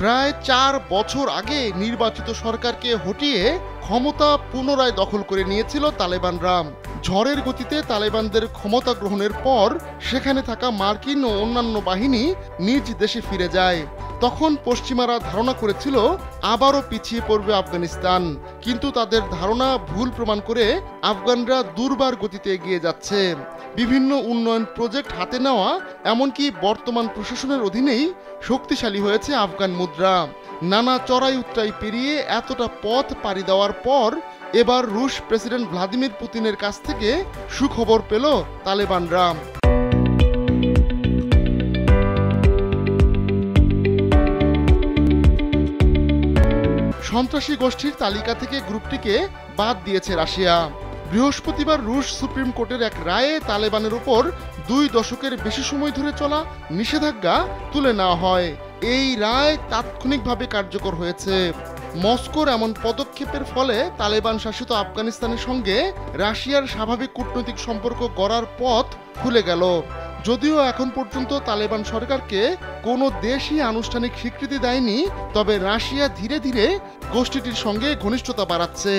প্রায় 4 বছর আগে নির্বাচিত সরকারকে হটিয়ে ক্ষমতা পুনরায় দখল করে নিয়েছিল তালেবানরা। ঝড়ের গতিতে তালেবানদের ক্ষমতা গ্রহণের পর সেখানে থাকা মার্কিন ও অন্যান্য বাহিনী নিজ দেশে ফিরে যায়। তখন পশ্চিমারা ধারণা করেছিল আবারও পিছিয়ে পড়বে আফগানিস্তান, কিন্তু তাদের ধারণা ভুল প্রমাণ করে আফগানরা দুর্বার গতিতে এগিয়ে যাচ্ছে। বিভিন্ন উন্নয়ন প্রজেক্ট হাতে নেওয়া, এমনকি বর্তমান প্রশাসনের অধীনেই শক্তিশালী হয়েছে আফগান মুদ্রা। নানা চড়াই উতরাই পেরিয়ে এতটা পথ পাড়ি দেওয়ার পর এবার রুশ প্রেসিডেন্ট ভ্লাদিমির পুতিনের কাছ থেকে সুখবর পেল তালেবানরা। সন্ত্রাসী গোষ্ঠীর তালিকা থেকে গ্রুপটিকে বাদ দিয়েছে রাশিয়া। বৃহস্পতিবার রুশ সুপ্রিম কোর্টের এক রায়ে তালেবানের উপর 2 দশকের বেশি সময় ধরে চলা নিষেধাজ্ঞা তুলে নেওয়া হয়। এই রায় তাৎক্ষণিকভাবে কার্যকর হয়েছে। মস্কোর এমন পদক্ষেপের ফলে তালেবান শাসিত আফগানিস্তানের সঙ্গে রাশিয়ার স্বাভাবিক কূটনৈতিক সম্পর্ক গড়ার পথ খুলে গেল। যদিও এখন পর্যন্ত তালেবান সরকারকে কোনো দেশই আনুষ্ঠানিক স্বীকৃতি দেয়নি, তবে রাশিয়া ধীরে ধীরে গোষ্ঠীটির সঙ্গে ঘনিষ্ঠতা বাড়াচ্ছে।